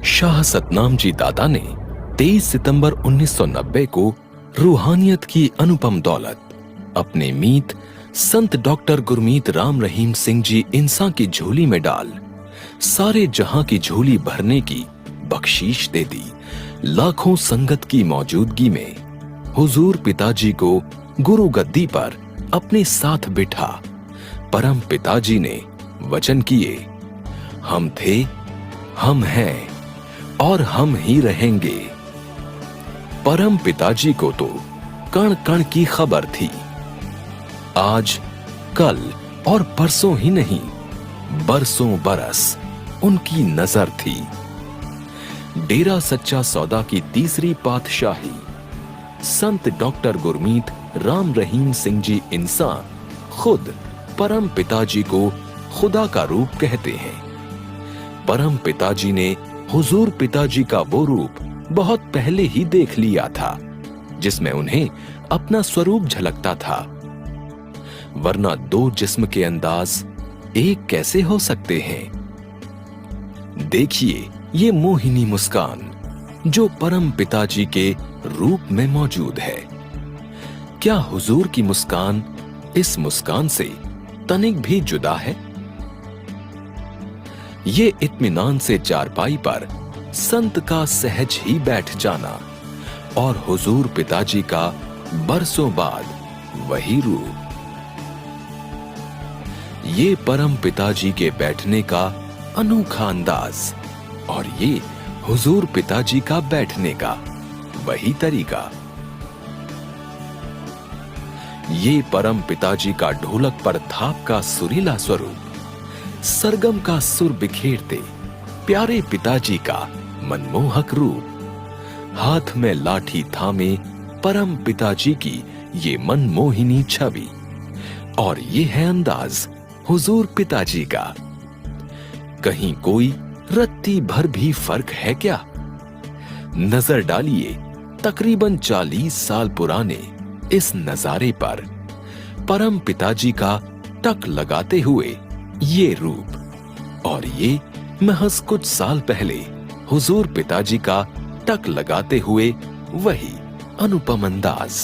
शाह सतनाम जी दादा ने 23 सितंबर 1990 को रूहानियत की अनुपम दौलत अपने मीत संत डॉक्टर गुरमीत राम रहीम सिंह जी इंसान की झोली में डाल सारे जहां की झोली भरने की बख्शीश दे दी। लाखों संगत की मौजूदगी में हुजूर पिताजी को गुरु गद्दी पर अपने साथ बिठा परम पिताजी ने वचन किए, हम थे, हम हैं और हम ही रहेंगे। परम पिताजी को तो कण कण की खबर थी। आज, कल और परसों ही नहीं, बरसों बरस उनकी नजर थी। डेरा सच्चा सौदा की तीसरी पातशाही संत डॉक्टर गुरमीत राम रहीम सिंह जी इंसान खुद परम पिताजी को खुदा का रूप कहते हैं। परम पिताजी ने हुजूर पिताजी का वो रूप बहुत पहले ही देख लिया था जिसमें उन्हें अपना स्वरूप झलकता था, वरना दो जिस्म के अंदाज एक कैसे हो सकते हैं। देखिए ये मोहिनी मुस्कान जो परम पिताजी के रूप में मौजूद है। क्या हुजूर की मुस्कान इस मुस्कान से तनिक भी जुदा है? ये इत्मीनान से चारपाई पर संत का सहज ही बैठ जाना और हुजूर पिताजी का बरसों बाद वही रूप। ये परम पिताजी के बैठने का अनोखा अंदाज और ये हुजूर पिताजी का बैठने का वही तरीका। ये परम पिताजी का ढोलक पर थाप का सुरीला स्वरूप, सरगम का सुर बिखेरते प्यारे पिताजी का मनमोहक रूप, हाथ में लाठी थामे परम पिताजी की ये मनमोहिनी छवि, और ये है अंदाज हुजूर पिताजी का। कहीं कोई रत्ती भर भी फर्क है क्या? नजर डालिए तकरीबन 40 साल पुराने इस नजारे पर परम पिताजी का टक लगाते हुए ये रूप, और ये महज कुछ साल पहले हुजूर पिताजी का टक लगाते हुए वही अनुपम अंदाज।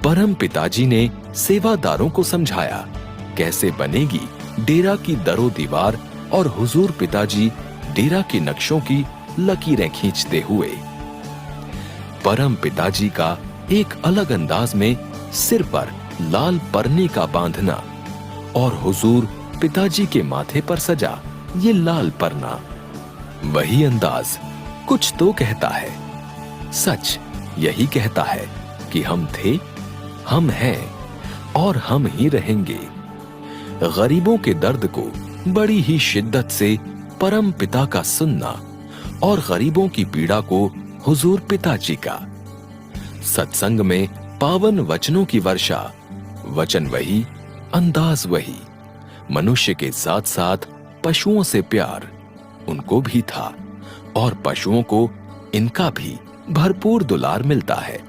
परम पिताजी ने सेवादारों को समझाया कैसे बनेगी डेरा की दरो दीवार, और हुजूर पिताजी डेरा के नक्शों की लकीरें खींचते हुए परम पिताजी का एक अलग अंदाज में सिर पर लाल परने का बांधना और हुजूर पिताजी के माथे पर सजा ये लाल परना, वही अंदाज कुछ तो कहता है। सच यही कहता है कि हम थे, हम हैं और हम ही रहेंगे। गरीबों के दर्द को बड़ी ही शिद्दत से परम पिता का सुनना और गरीबों की पीड़ा को हुजूर पिताजी का। सत्संग में पावन वचनों की वर्षा, वचन वही, अंदाज वही। मनुष्य के साथ साथ पशुओं से प्यार उनको भी था और पशुओं को इनका भी भरपूर दुलार मिलता है।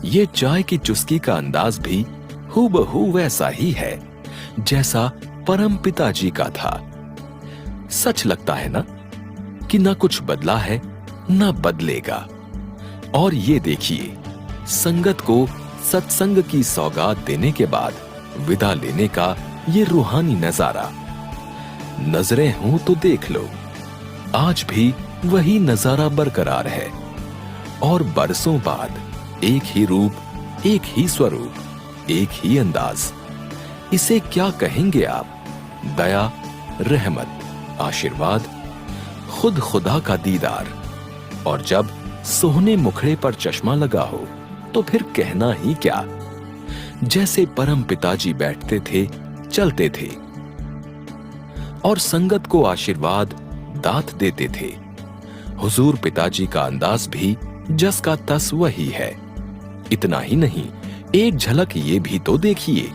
ये चाय की चुस्की का अंदाज भी हूबहू वैसा ही है जैसा परम पिताजी का था। सच लगता है ना कि ना कुछ बदला है ना बदलेगा। और ये देखिए, संगत को सत्संग की सौगात देने के बाद विदा लेने का ये रूहानी नजारा। नजरें हों तो देख लो, आज भी वही नजारा बरकरार है और बरसों बाद एक ही रूप, एक ही स्वरूप, एक ही अंदाज। इसे क्या कहेंगे आप? दया, रहमत, आशीर्वाद, खुद खुदा का दीदार। और जब सोहने मुखड़े पर चश्मा लगा हो तो फिर कहना ही क्या। जैसे परम पिताजी बैठते थे, चलते थे और संगत को आशीर्वाद दात देते थे, हुजूर पिताजी का अंदाज भी जस का तस वही है। इतना ही नहीं, एक झलक ये भी तो देखिए,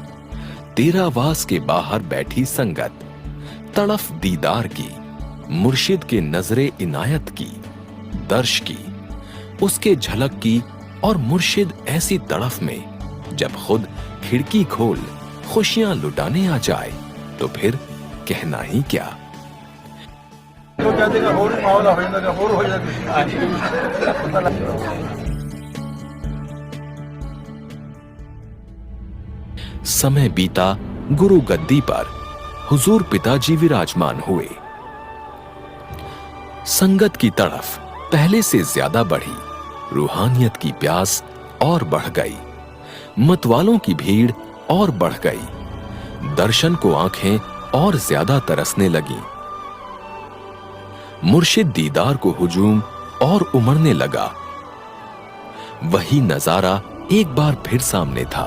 तेरावास के बाहर बैठी संगत, तड़फ दीदार की, मुर्शिद के नजरे इनायत की, दर्श की, उसके झलक की। और मुर्शिद ऐसी तड़फ में जब खुद खिड़की खोल खुशियां लुटाने आ जाए तो फिर कहना ही क्या। तो कहते हैं होर मामला हो जाता है, होर हो जाता है। समय बीता, गुरु गद्दी पर हुजूर पिताजी विराजमान हुए। संगत की तड़फ पहले से ज्यादा बढ़ी, रूहानियत की प्यास और बढ़ गई, मतवालों की भीड़ और बढ़ गई, दर्शन को आंखें और ज्यादा तरसने लगी। मुर्शिद दीदार को हुजूम और उमड़ने लगा। वही नजारा एक बार फिर सामने था,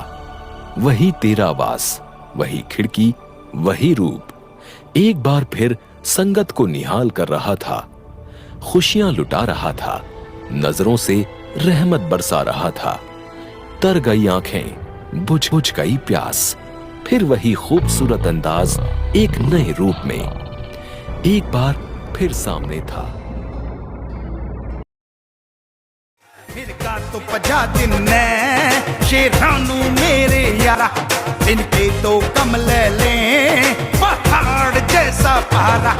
वही तेरा वास, वही खिड़की, वही रूप एक बार फिर संगत को निहाल कर रहा था, खुशियां लुटा रहा था, नजरों से रहमत बरसा रहा था। तर गई आंखें, बुझ गई प्यास, फिर वही खूबसूरत अंदाज एक नए रूप में एक बार फिर सामने था। इनका तो 50 दिन ने शेरानू मेरे यारा, इनके तो कम ले लें पहाड़ जैसा पहाड़ा।